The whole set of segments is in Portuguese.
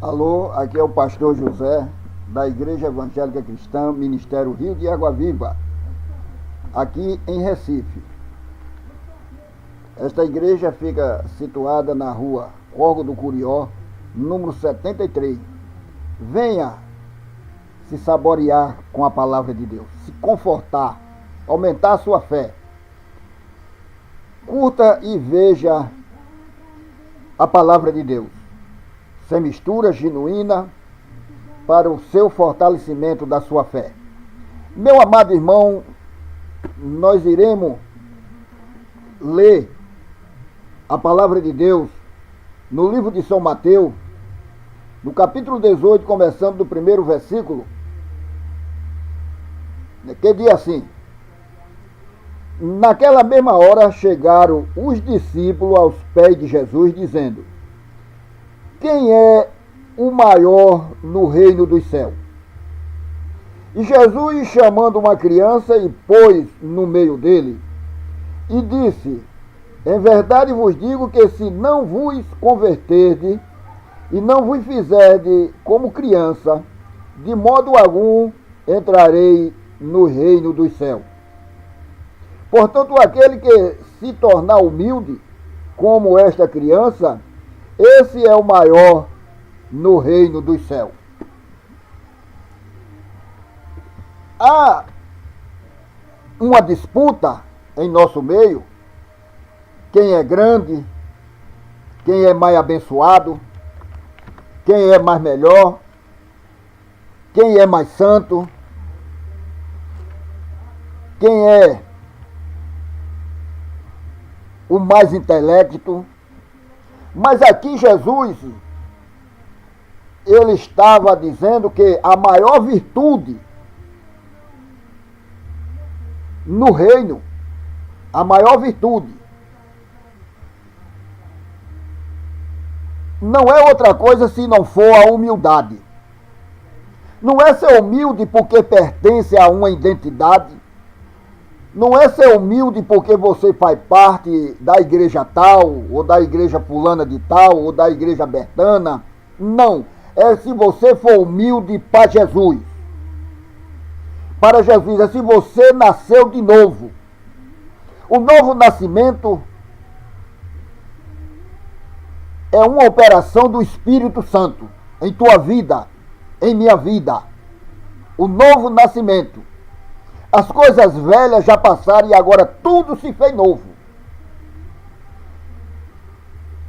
Alô, aqui é o pastor José, da Igreja Evangélica Cristã, Ministério Rio de Água Viva, aqui em Recife. Esta igreja fica situada na rua Corgo do Curió, número 73. Venha se saborear com a palavra de Deus, se confortar, aumentar a sua fé. Curta e veja a palavra de Deus, sem mistura, genuína, para o seu fortalecimento da sua fé. Meu amado irmão, nós iremos ler a palavra de Deus no livro de São Mateus, no capítulo 18, começando do primeiro versículo, que diz assim: naquela mesma hora chegaram os discípulos aos pés de Jesus, dizendo: quem é o maior no reino dos céus? E Jesus, chamando uma criança, e pôs no meio dele, e disse: em verdade vos digo que se não vos converterdes e não vos fizerdes como criança, de modo algum entrarei no reino dos céus. Portanto, aquele que se tornar humilde, como esta criança, esse é o maior no reino dos céus. Há uma disputa em nosso meio: quem é grande, quem é mais abençoado, quem é mais melhor, quem é mais santo, quem é o mais intelecto. Mas aqui Jesus, ele estava dizendo que a maior virtude no reino, a maior virtude, não é outra coisa se não for a humildade. Não é ser humilde porque pertence a uma identidade. Não é ser humilde porque você faz parte da igreja tal, ou da igreja fulana de tal, ou da igreja bertana. Não. É se você for humilde para Jesus. Para Jesus, é se você nasceu de novo. O novo nascimento é uma operação do Espírito Santo em tua vida, em minha vida. O novo nascimento. As coisas velhas já passaram e agora tudo se fez novo.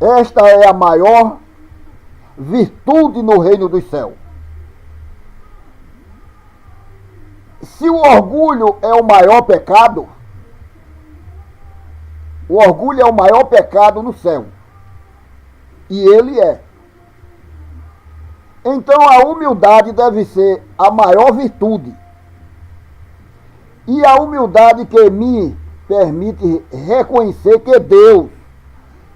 Esta é a maior virtude no reino dos céus. Se o orgulho é o maior pecado, o orgulho é o maior pecado no céu. E ele é. Então a humildade deve ser a maior virtude. E a humildade que me permite reconhecer que Deus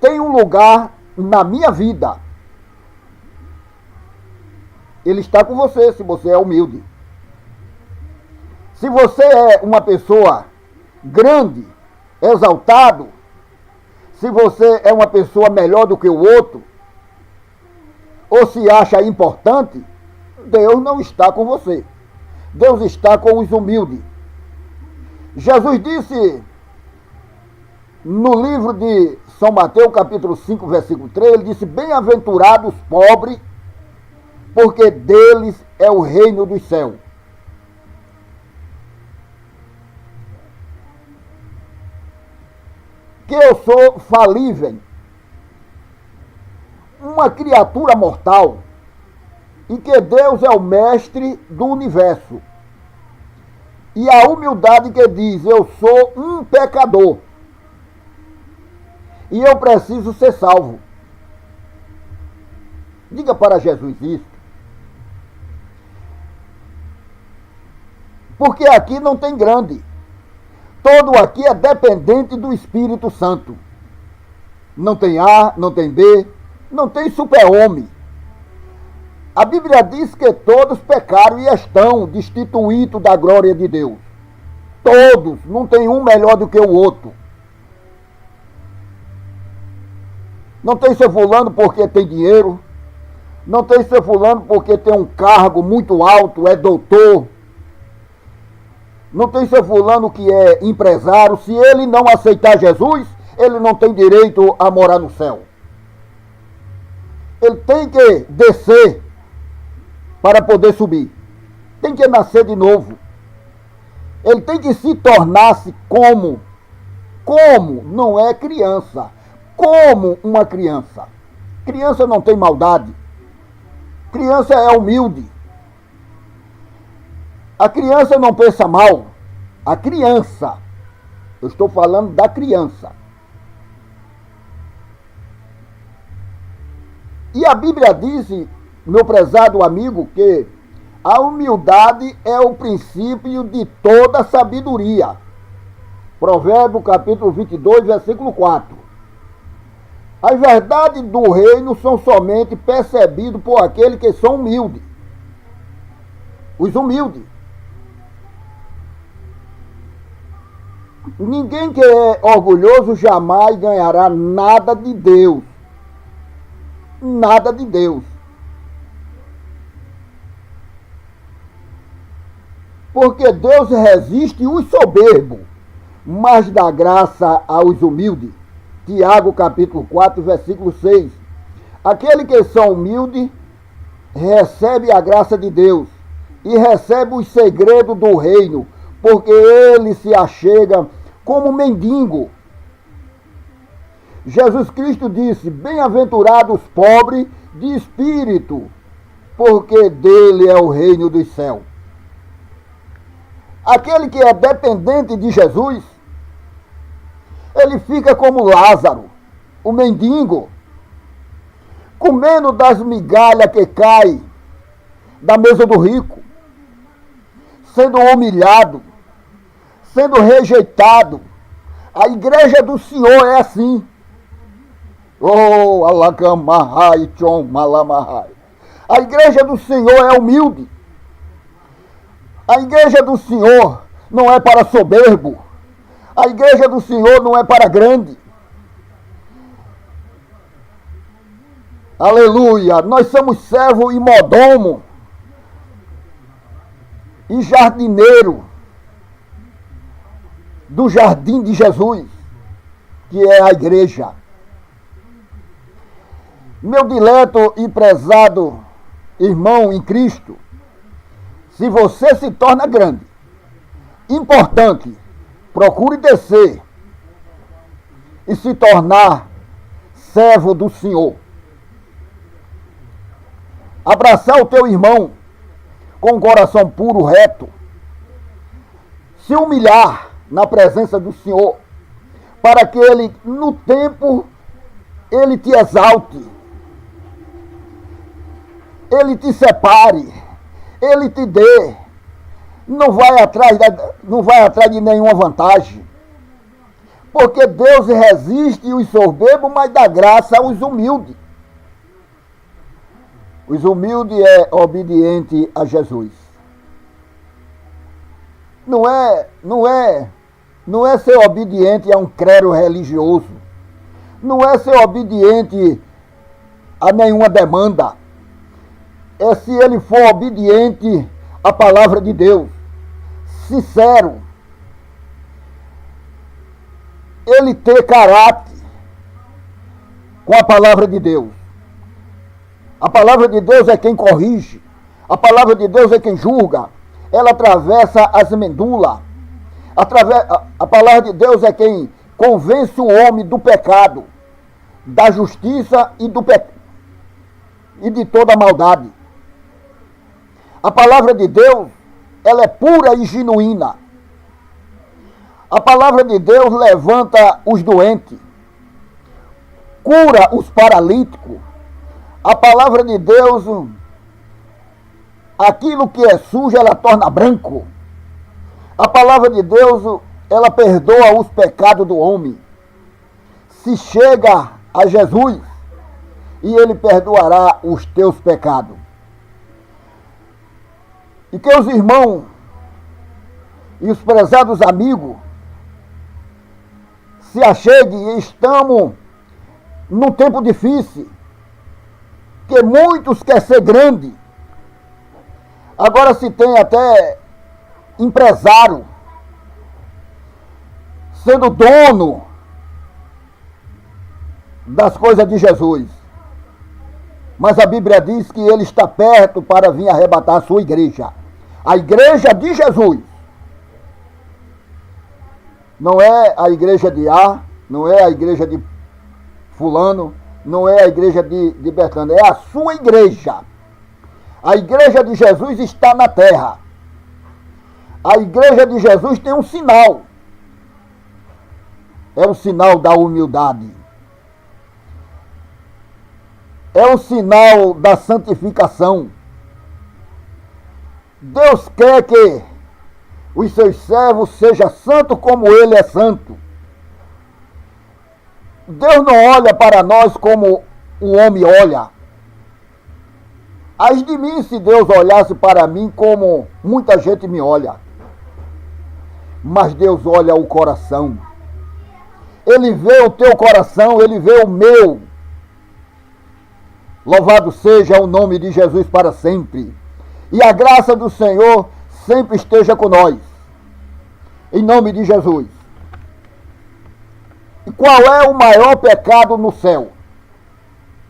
tem um lugar na minha vida. Ele está com você se você é humilde. Se você é uma pessoa grande, exaltado, se você é uma pessoa melhor do que o outro, ou se acha importante, Deus não está com você. Deus está com os humildes. Jesus disse no livro de São Mateus, capítulo 5, versículo 3, ele disse: bem-aventurados os pobres, porque deles é o reino dos céus. Que eu sou falível, uma criatura mortal, e que Deus é o mestre do universo. E a humildade que diz: eu sou um pecador e eu preciso ser salvo. Diga para Jesus isso. Porque aqui não tem grande. Todo aqui é dependente do Espírito Santo. Não tem A, não tem B, não tem super-homem. A Bíblia diz que todos pecaram e estão destituídos da glória de Deus. Todos, não tem um melhor do que o outro. Não tem seu fulano porque tem dinheiro. Não tem que ser fulano porque tem um cargo muito alto, é doutor. Não tem que ser fulano que é empresário. Se ele não aceitar Jesus, ele não tem direito a morar no céu. Ele tem que descer para poder subir. Tem que nascer de novo. Ele tem que se tornar-se como não é criança. Como uma criança. Criança não tem maldade. Criança é humilde. A criança não pensa mal. A criança. Eu estou falando da criança. E a Bíblia diz, meu prezado amigo, que a humildade é o princípio de toda sabedoria. Provérbio capítulo 22, versículo 4. As verdades do reino são somente percebidas por aqueles que são humildes. Os humildes. Ninguém que é orgulhoso jamais ganhará nada de Deus. Nada de Deus. Porque Deus resiste os soberbos, mas dá graça aos humildes. Tiago capítulo 4, versículo 6. Aquele que são humildes recebe a graça de Deus e recebe os segredos do reino, porque ele se achega como mendigo. Jesus Cristo disse, bem-aventurados os pobres de espírito, porque dele é o reino dos céus. Aquele que é dependente de Jesus, ele fica como Lázaro, o mendigo, comendo das migalhas que caem da mesa do rico, sendo humilhado, sendo rejeitado. A igreja do Senhor é assim. Oh, alakamahai, chom, malamahai. A igreja do Senhor é humilde. A igreja do Senhor não é para soberbo. A igreja do Senhor não é para grande. Aleluia! Nós somos servo e mordomo e jardineiro do jardim de Jesus, que é a igreja. Meu dileto e prezado irmão em Cristo, se você se torna grande, importante, procure descer e se tornar servo do Senhor. Abraçar o teu irmão com um coração puro, reto. Se humilhar na presença do Senhor, para que ele, no tempo, ele te exalte, ele te separe, ele te dê. Não vai atrás de nenhuma vantagem. Porque Deus resiste os soberbos, mas dá graça aos humildes. Os humildes é obediente a Jesus. Não é ser obediente a um credo religioso. Não é ser obediente a nenhuma demanda. É se ele for obediente à palavra de Deus, sincero, ele ter caráter com a palavra de Deus. A palavra de Deus é quem corrige, a palavra de Deus é quem julga, ela atravessa as medulas, a palavra de Deus é quem convence o homem do pecado, da justiça e de toda a maldade. A palavra de Deus, ela é pura e genuína. A palavra de Deus levanta os doentes, cura os paralíticos. A palavra de Deus, aquilo que é sujo, ela torna branco. A palavra de Deus, ela perdoa os pecados do homem. Se chega a Jesus, e ele perdoará os teus pecados. E que os irmãos e os prezados amigos se acheguem, estamos num tempo difícil. que muitos querem ser grande. Agora se tem até empresário sendo dono das coisas de Jesus. Mas a Bíblia diz que ele está perto para vir arrebatar a sua igreja. A igreja de Jesus. Não é a igreja de A, não é a igreja de fulano, não é a igreja de Bertano, é a sua igreja. A igreja de Jesus está na terra. A igreja de Jesus tem um sinal. É o sinal da humildade. É o sinal da santificação. Deus quer que os seus servos sejam santos como ele é santo. Deus não olha para nós como o homem olha. Ai de mim se Deus olhasse para mim como muita gente me olha. Mas Deus olha o coração. Ele vê o teu coração, ele vê o meu. Louvado seja o nome de Jesus para sempre. E a graça do Senhor sempre esteja com nós. Em nome de Jesus. E qual é o maior pecado no céu?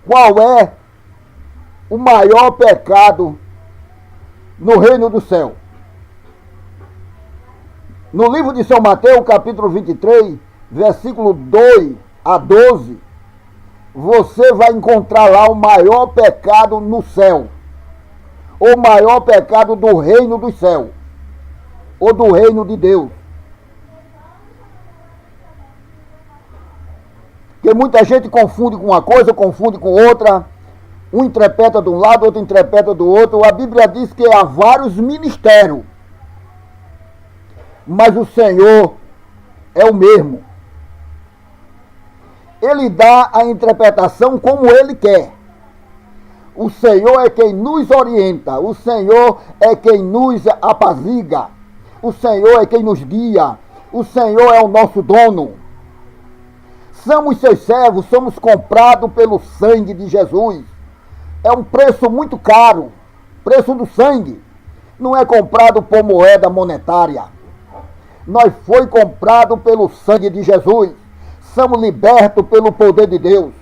Qual é o maior pecado no reino do céu? No livro de São Mateus, capítulo 23, versículo 2 a 12, você vai encontrar lá o maior pecado no céu. O maior pecado do reino do céu. Ou do reino de Deus. Porque muita gente confunde com uma coisa, confunde com outra. Um interpreta de um lado, outro interpreta do outro. A Bíblia diz que há vários ministérios. Mas o Senhor é o mesmo. Ele dá a interpretação como ele quer. O Senhor é quem nos orienta. O Senhor é quem nos apaziga. O Senhor é quem nos guia. O Senhor é o nosso dono. Somos seus servos, somos comprados pelo sangue de Jesus. É um preço muito caro. Preço do sangue. Não é comprado por moeda monetária. Nós foi comprado pelo sangue de Jesus. Somos libertos pelo poder de Deus.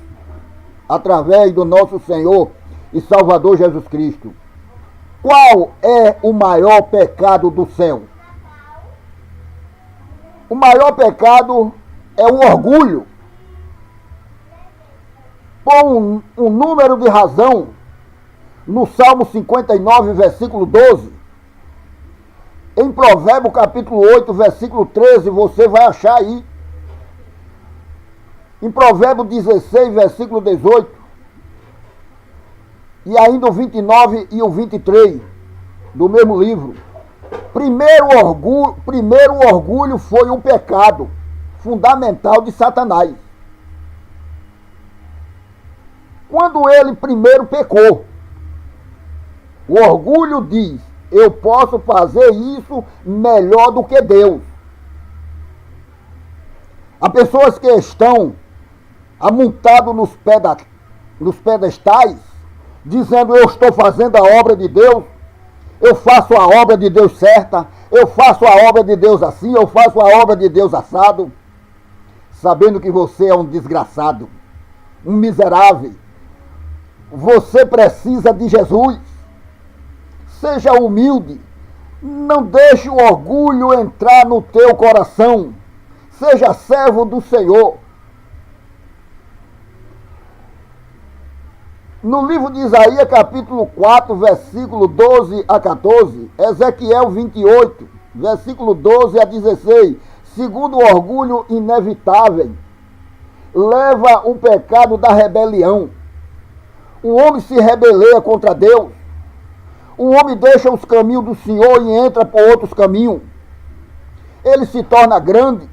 Através do nosso Senhor e Salvador Jesus Cristo. Qual é o maior pecado do céu? O maior pecado é o orgulho. Por um número de razão, no Salmo 59, versículo 12, em Provérbios capítulo 8, versículo 13, você vai achar aí. Em Provérbios 16, versículo 18, e ainda o 29 e o 23 do mesmo livro. Primeiro orgulho foi um pecado fundamental de Satanás. Quando ele primeiro pecou, o orgulho diz: eu posso fazer isso melhor do que Deus. Há pessoas que estão amontadas nos pedestais, dizendo: eu estou fazendo a obra de Deus, eu faço a obra de Deus certa, eu faço a obra de Deus assim, eu faço a obra de Deus assado, sabendo que você é um desgraçado, um miserável. Você precisa de Jesus. Seja humilde. Não deixe o orgulho entrar no teu coração. Seja servo do Senhor. No livro de Isaías, capítulo 4, versículo 12 a 14, Ezequiel 28, versículo 12 a 16, segundo o orgulho inevitável, leva o pecado da rebelião. O homem se rebeleia contra Deus. O homem deixa os caminhos do Senhor e entra por outros caminhos. Ele se torna grande.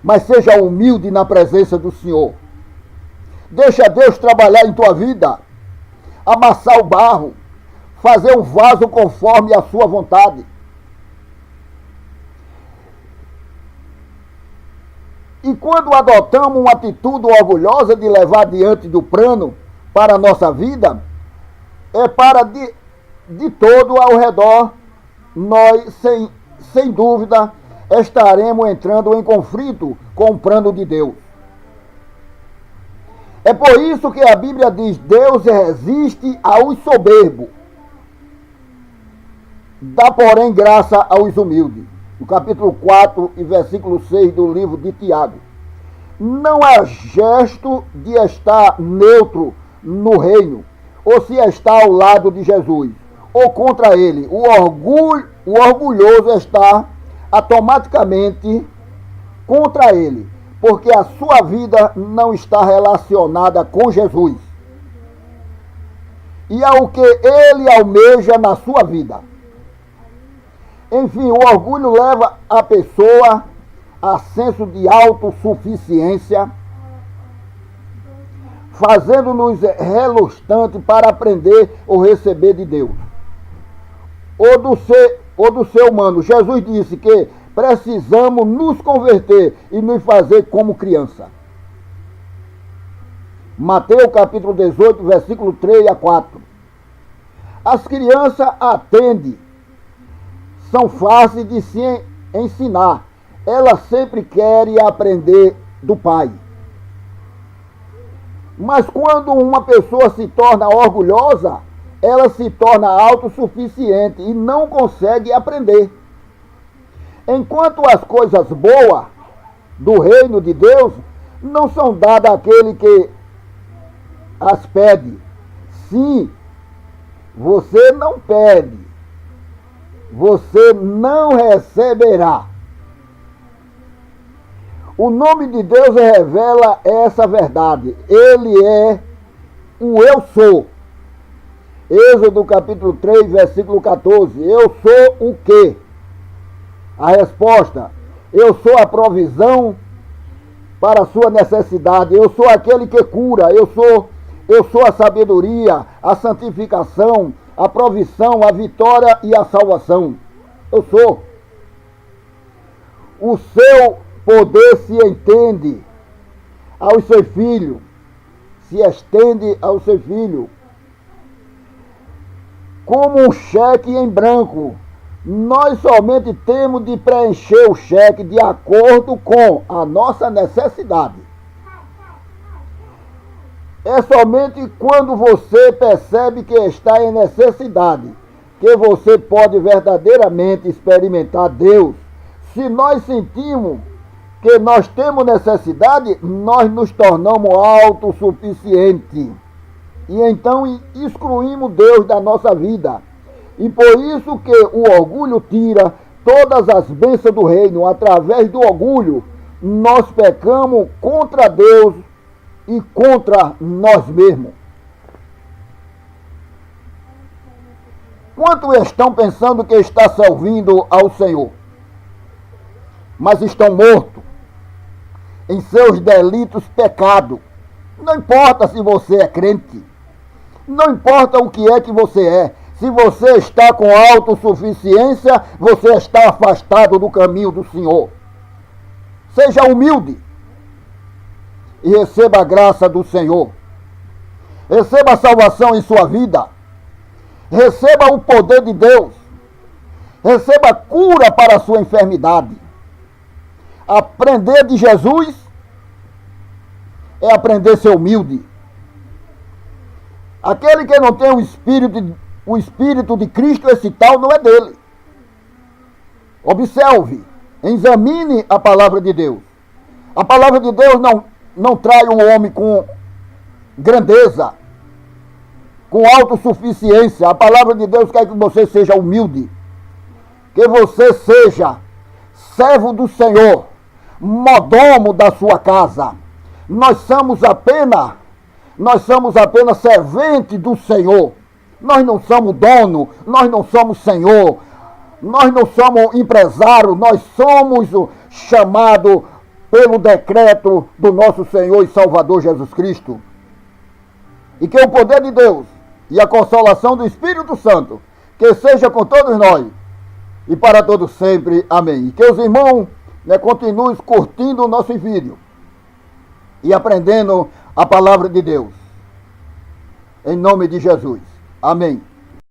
Mas seja humilde na presença do Senhor. Deixa Deus trabalhar em tua vida. Amassar o barro. Fazer um vaso conforme a sua vontade. E quando adotamos uma atitude orgulhosa de levar diante do plano para a nossa vida, é para de todo ao redor, nós, sem dúvida, estaremos entrando em conflito com o plano de Deus. É por isso que a Bíblia diz: Deus resiste aos soberbos, dá, porém, graça aos humildes. No capítulo 4 e versículo 6 do livro de Tiago. Não há gesto de estar neutro no reino, ou se está ao lado de Jesus, ou contra ele. O orgulhoso está automaticamente contra ele, porque a sua vida não está relacionada com Jesus e ao que ele almeja na sua vida. Enfim, o orgulho leva a pessoa a senso de autossuficiência, fazendo-nos relutantes para aprender ou receber de Deus, ou do ser humano. Jesus disse que precisamos nos converter e nos fazer como criança. Mateus capítulo 18, versículo 3 a 4. As crianças atendem, são fáceis de se ensinar. Elas sempre querem aprender do pai. Mas quando uma pessoa se torna orgulhosa, ela se torna autossuficiente e não consegue aprender. Enquanto as coisas boas do reino de Deus não são dadas àquele que as pede. Sim, você não pede, você não receberá. O nome de Deus revela essa verdade. Ele é o eu sou. Êxodo capítulo 3, versículo 14. Eu sou o quê? A resposta: eu sou a provisão para a sua necessidade. Eu sou aquele que cura. Eu sou a sabedoria, a santificação, a provisão, a vitória e a salvação. Eu sou. O seu poder se entende aos seus filhos, se estende ao seu filho, como um cheque em branco. Nós somente temos de preencher o cheque de acordo com a nossa necessidade. É somente quando você percebe que está em necessidade que você pode verdadeiramente experimentar Deus. Se nós sentimos que nós temos necessidade, nós nos tornamos autossuficientes. E então excluímos Deus da nossa vida. E por isso que o orgulho tira todas as bênçãos do reino. Através do orgulho, nós pecamos contra Deus e contra nós mesmos. Quantos estão pensando que está servindo ao Senhor, mas estão mortos em seus delitos, pecados? Não importa se você é crente, não importa o que é que você é. Se você está com autossuficiência, você está afastado do caminho do Senhor. Seja humilde e receba a graça do Senhor. Receba a salvação em sua vida. Receba o poder de Deus. Receba a cura para a sua enfermidade. Aprender de Jesus é aprender a ser humilde. Aquele que não tem o Espírito de Cristo, esse tal não é dele. Observe, examine a palavra de Deus. A palavra de Deus não trai um homem com grandeza, com autossuficiência. A palavra de Deus quer que você seja humilde, que você seja servo do Senhor, mordomo da sua casa. Nós somos apenas serventes do Senhor. Nós não somos dono, nós não somos senhor, nós não somos empresário, nós somos chamados pelo decreto do nosso Senhor e Salvador Jesus Cristo. E que o poder de Deus e a consolação do Espírito Santo, que seja com todos nós e para todos sempre. Amém. E que os irmãos continuem curtindo o nosso vídeo e aprendendo a palavra de Deus. em nome de Jesus. Amém.